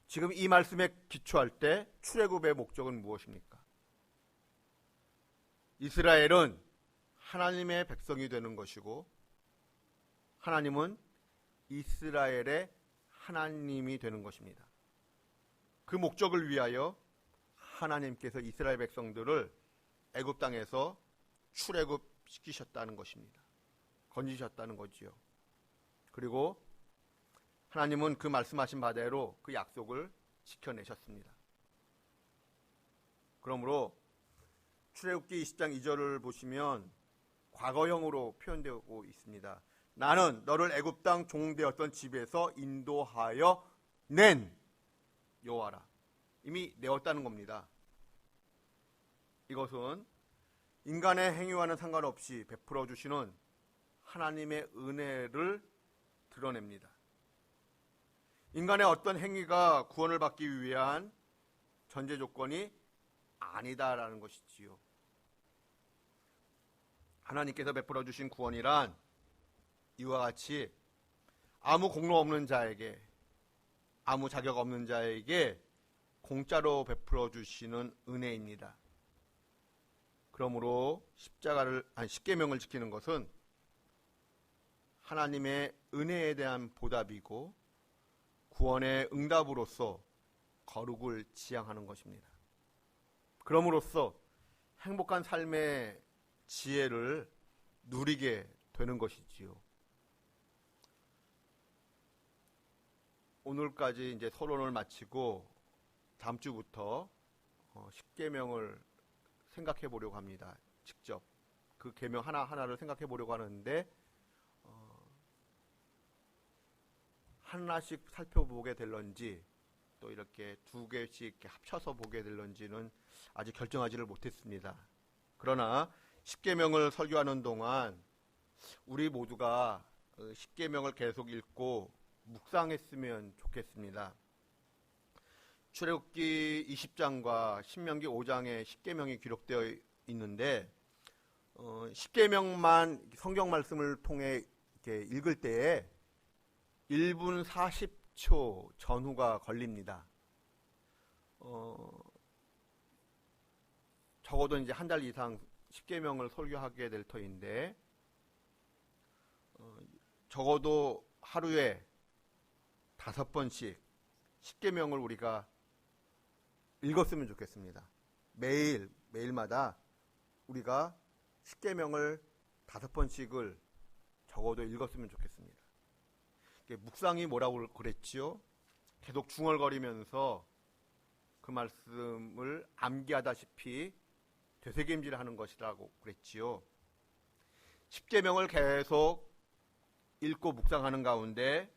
Speaker 1: 지금 이 말씀에 기초할 때 출애굽의 목적은 무엇입니까? 이스라엘은 하나님의 백성이 되는 것이고 하나님은 이스라엘의 하나님이 되는 것입니다. 그 목적을 위하여 하나님께서 이스라엘 백성들을 애굽 땅에서 출애굽시키셨다는 것입니다. 건지셨다는 거지요. 그리고 하나님은 그 말씀하신 바대로 그 약속을 지켜내셨습니다. 그러므로 출애굽기 20장 2절을 보시면 과거형으로 표현되고 있습니다. 나는 너를 애굽 땅 종되었던 집에서 인도하여 낸 여호와라. 이미 내었다는 겁니다. 이것은 인간의 행위와는 상관없이 베풀어 주시는 하나님의 은혜를 드러냅니다. 인간의 어떤 행위가 구원을 받기 위한 전제 조건이 아니다라는 것이지요. 하나님께서 베풀어 주신 구원이란 이와 같이 아무 공로 없는 자에게, 아무 자격 없는 자에게 공짜로 베풀어 주시는 은혜입니다. 그러므로 십계명을 지키는 것은 하나님의 은혜에 대한 보답이고 구원의 응답으로서 거룩을 지향하는 것입니다. 그럼으로써 행복한 삶의 지혜를 누리게 되는 것이지요. 오늘까지 이제 서론을 마치고 다음 주부터 십계명을 생각해 보려고 합니다. 직접 그 계명 하나하나를 생각해 보려고 하는데 하나씩 살펴보게 될런지 또 이렇게 두 개씩 이렇게 합쳐서 보게 될런지는 아직 결정하지를 못했습니다. 그러나 십계명을 설교하는 동안 우리 모두가 십계명을 계속 읽고 묵상했으면 좋겠습니다. 출애굽기 20장과 신명기 5장에 십계명이 기록되어 있는데 십계명만 성경 말씀을 통해 이렇게 읽을 때에 1분 40초 전후가 걸립니다. 적어도 이제 한 달 이상 십계명을 설교하게 될 터인데 적어도 하루에 5번씩 십계명을 우리가 읽었으면 좋겠습니다. 매일마다 우리가 십계명을 5번씩을 적어도 읽었으면 좋겠습니다. 묵상이 뭐라고 그랬지요? 계속 중얼거리면서 그 말씀을 암기하다시피 되새김질하는 것이라고 그랬지요. 십계명을 계속 읽고 묵상하는 가운데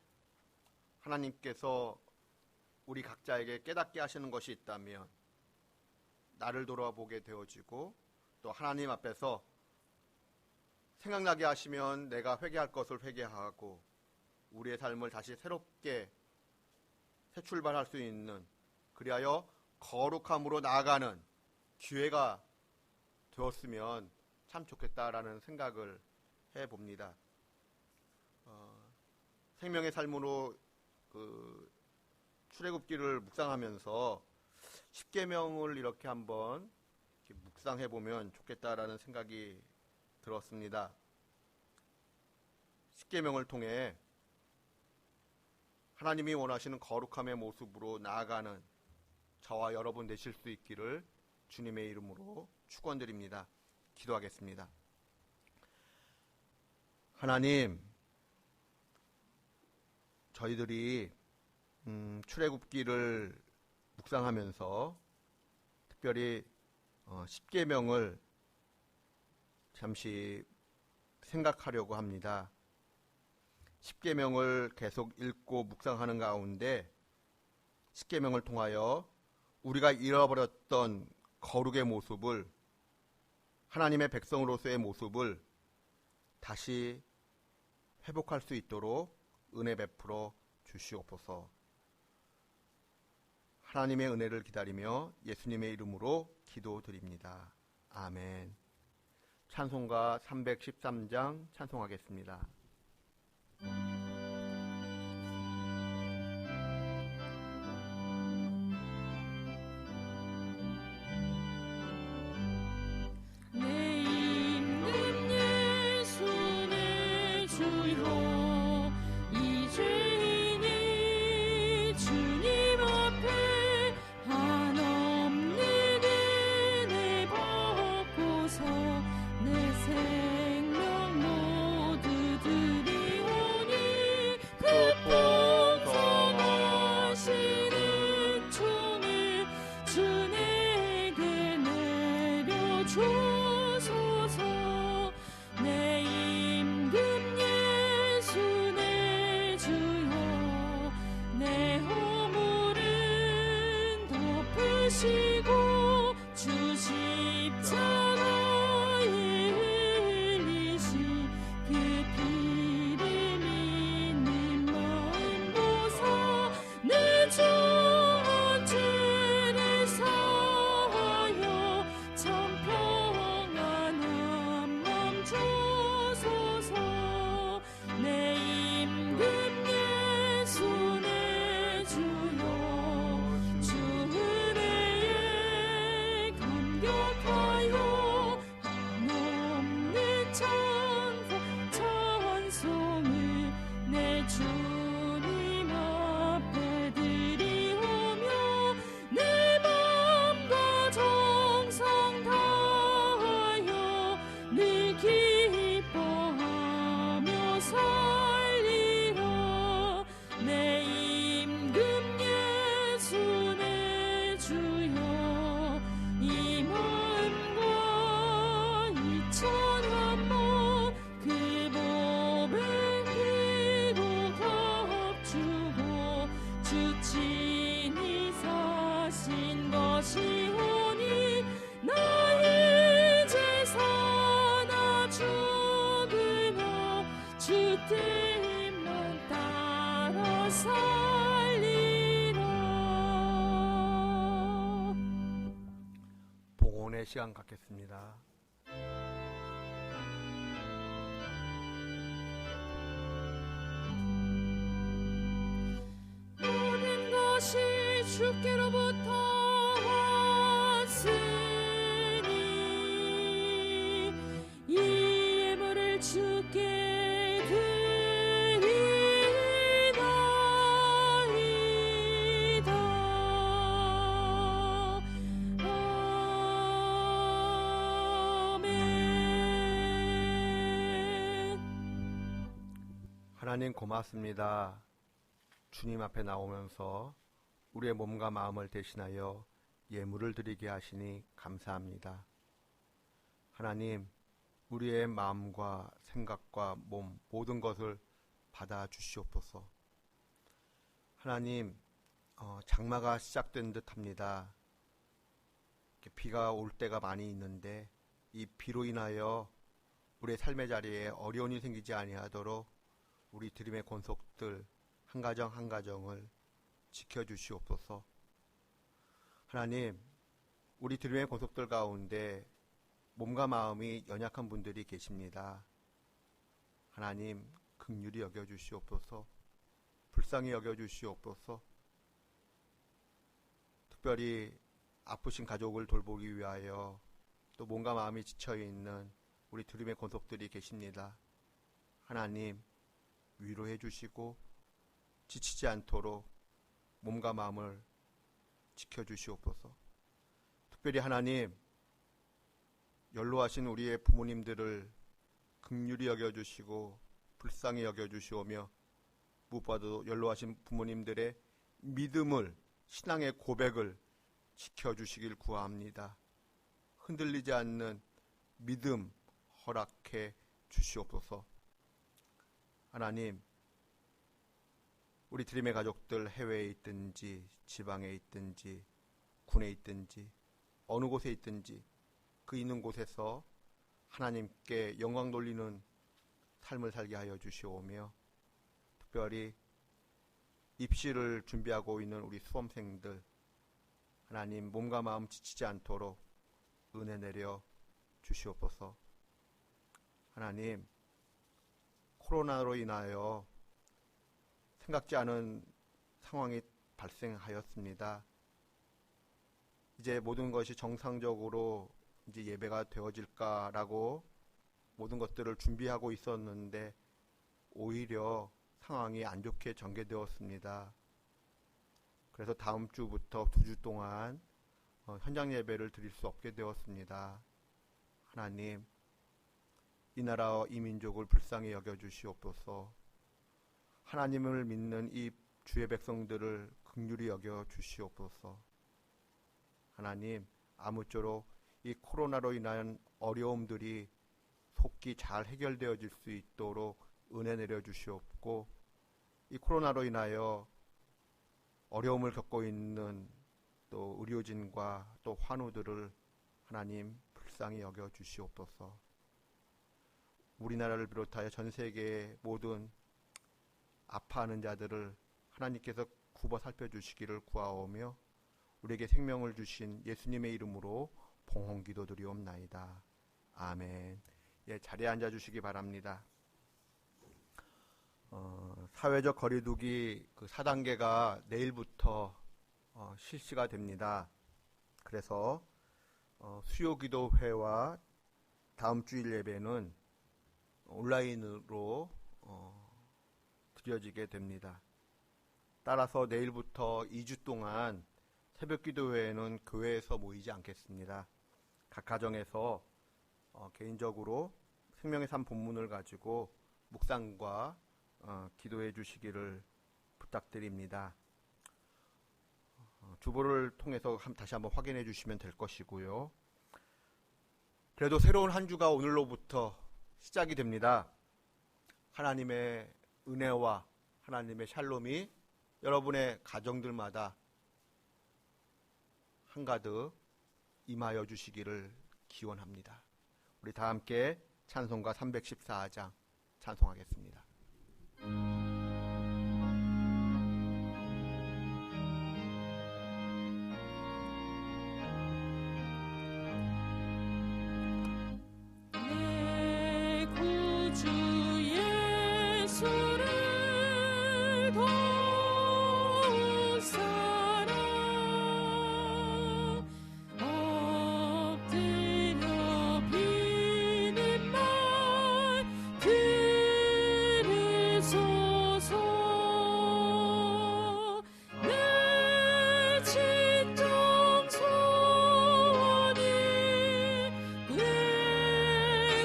Speaker 1: 하나님께서 우리 각자에게 깨닫게 하시는 것이 있다면 나를 돌아보게 되어지고 또 하나님 앞에서 생각나게 하시면 내가 회개할 것을 회개하고 우리의 삶을 다시 새롭게 새 출발할 수 있는 그리하여 거룩함으로 나아가는 기회가 되었으면 참 좋겠다라는 생각을 해봅니다. 생명의 삶으로 출애굽기를 묵상하면서 십계명을 이렇게 한번 이렇게 묵상해보면 좋겠다라는 생각이 들었습니다. 십계명을 통해 하나님이 원하시는 거룩함의 모습으로 나아가는 저와 여러분 되실 수 있기를 주님의 이름으로 축원드립니다. 기도하겠습니다. 하나님, 저희들이 출애굽기를 묵상하면서 특별히 십계명을 잠시 생각하려고 합니다. 십계명을 계속 읽고 묵상하는 가운데 십계명을 통하여 우리가 잃어버렸던 거룩의 모습을 하나님의 백성으로서의 모습을 다시 회복할 수 있도록 은혜 베풀어 주시옵소서. 하나님의 은혜를 기다리며 예수님의 이름으로 기도드립니다. 아멘. 찬송가 313장 찬송하겠습니다.
Speaker 4: 주 은혜에 주 뜻만 따라 살리라.
Speaker 1: 봉헌의 시간 갖겠습니다.
Speaker 4: 모든 것이 주께로부터 왔으니 이 예물을 주께 드리나이다. 아멘.
Speaker 1: 하나님 고맙습니다. 주님 앞에 나오면서 우리의 몸과 마음을 대신하여 예물을 드리게 하시니 감사합니다. 하나님, 우리의 마음과 생각과 몸 모든 것을 받아 주시옵소서. 하나님, 장마가 시작된 듯합니다. 비가 올 때가 많이 있는데 이 비로 인하여 우리의 삶의 자리에 어려움이 생기지 아니하도록 우리 드림의 권속들 한 가정 한 가정을 지켜주시옵소서. 하나님, 우리 드림의 권속들 가운데 몸과 마음이 연약한 분들이 계십니다. 하나님, 긍휼히 여겨주시옵소서. 불쌍히 여겨주시옵소서. 특별히 아프신 가족을 돌보기 위하여 또 몸과 마음이 지쳐있는 우리 드림의 권속들이 계십니다. 하나님, 위로해 주시고 지치지 않도록 몸과 마음을 지켜주시옵소서. 특별히 하나님, 연로하신 우리의 부모님들을 긍휼히 여겨주시고 불쌍히 여겨주시오며 무엇보다도 연로하신 부모님들의 믿음을, 신앙의 고백을 지켜주시길 구합니다. 흔들리지 않는 믿음 허락해 주시옵소서. 하나님, 우리 드림의 가족들 해외에 있든지 지방에 있든지 군에 있든지 어느 곳에 있든지 그 있는 곳에서 하나님께 영광 돌리는 삶을 살게 하여 주시오며 특별히 입시를 준비하고 있는 우리 수험생들 하나님 몸과 마음 지치지 않도록 은혜 내려 주시옵소서. 하나님, 코로나로 인하여 생각지 않은 상황이 발생하였습니다. 이제 모든 것이 정상적으로 이제 예배가 되어질까라고 모든 것들을 준비하고 있었는데 오히려 상황이 안 좋게 전개되었습니다. 그래서 다음 주부터 2주 동안 현장 예배를 드릴 수 없게 되었습니다. 하나님, 이 나라와 이 민족을 불쌍히 여겨주시옵소서. 하나님을 믿는 이 주의 백성들을 긍휼히 여겨주시옵소서. 하나님, 아무쪼록 이 코로나로 인한 어려움들이 속히 잘 해결되어질 수 있도록 은혜 내려주시옵고 이 코로나로 인하여 어려움을 겪고 있는 또 의료진과 또 환우들을 하나님 불쌍히 여겨주시옵소서. 우리나라를 비롯하여 전 세계의 모든 아파하는 자들을 하나님께서 굽어 살펴주시기를 구하오며 우리에게 생명을 주신 예수님의 이름으로 봉헌 기도드리옵나이다. 아멘. 예, 자리에 앉아주시기 바랍니다. 사회적 거리두기 그 4단계가 내일부터 실시가 됩니다. 그래서 수요기도회와 다음 주일 예배는 온라인으로 드려지게 됩니다. 따라서 내일부터 2주 동안 새벽기도회에는 교회에서 모이지 않겠습니다. 각 가정에서 개인적으로 생명의 삶 본문을 가지고 묵상과 기도해 주시기를 부탁드립니다. 주보를 통해서 다시 한번 확인해 주시면 될 것이고요. 그래도 새로운 한 주가 오늘로부터 시작이 됩니다. 하나님의 은혜와 하나님의 샬롬이 여러분의 가정들마다 한가득 임하여 주시기를 기원합니다. 우리 다 함께 찬송가 314장 찬송하겠습니다.
Speaker 4: 내 구주 예수를 더욱 사랑 엎드려 비는 말 들으소서. 내 진정 소원이 내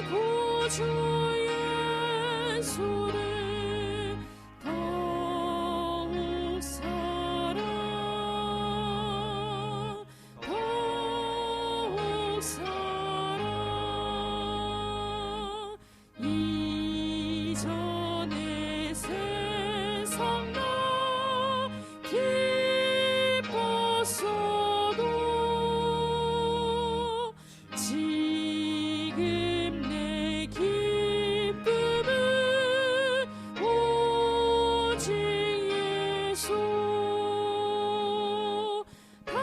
Speaker 4: 구주 예수를 더욱 사랑 더욱 사랑. 이전의 세상 나 기뻤어도 지금 내 기쁨은 오직 예수. 다만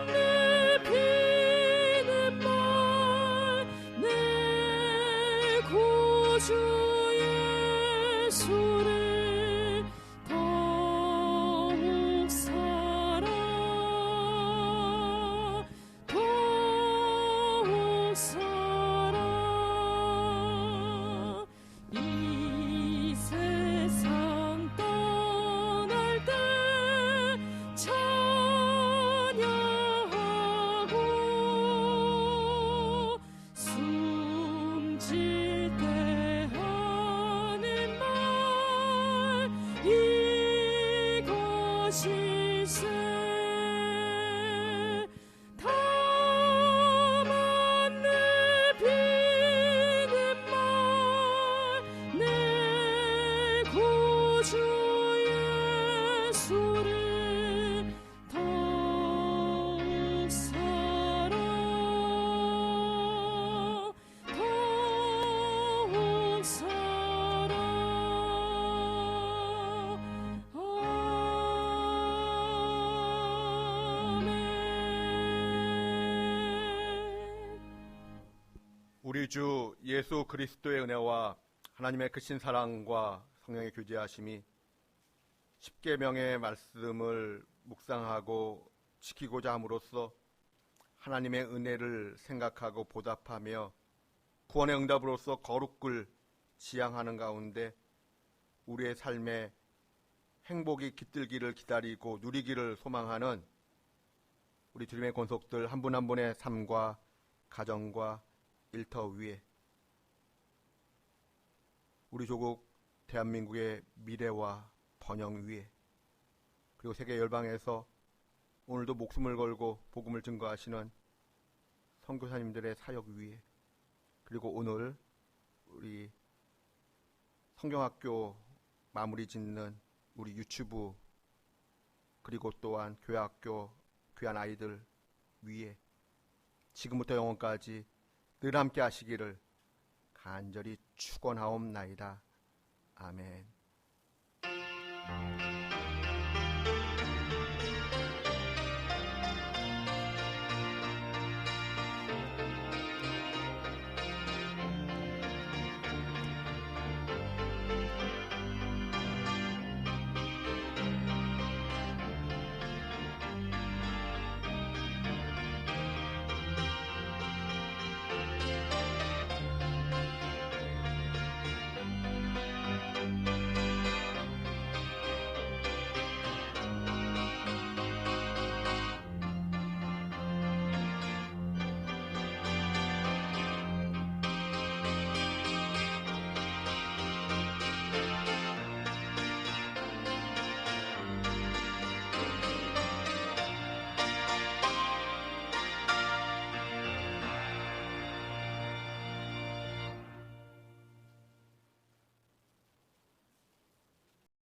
Speaker 4: 내 피는 말 내 구주 예수를 더욱 사랑 더욱 사랑. 이 세상 떠날 때 찬양하고 숨질 때 하는 말 이것일세. 다만 내 비는 말 내 구주 예수를 더욱 사랑 더욱 사랑. 아멘.
Speaker 1: 우리 주 예수 그리스도의 은혜와 하나님의 크신 사랑과 성령의 교제하심이 십계명의 말씀을 묵상하고 지키고자 함으로써 하나님의 은혜를 생각하고 보답하며 구원의 응답으로서 거룩을 지향하는 가운데 우리의 삶에 행복이 깃들기를 기다리고 누리기를 소망하는 우리 주님의 권속들 한 분 한 분의 삶과 가정과 일터 위에 우리 조국 대한민국의 미래와 번영 위에 그리고 세계 열방에서 오늘도 목숨을 걸고 복음을 증거하시는 선교사님들의 사역 위에 그리고 오늘 우리 성경학교 마무리 짓는 우리 유치부 그리고 또한 교회학교 귀한 아이들 위에 지금부터 영원까지 늘 함께 하시기를 간절히 축원하옵나이다. 아멘.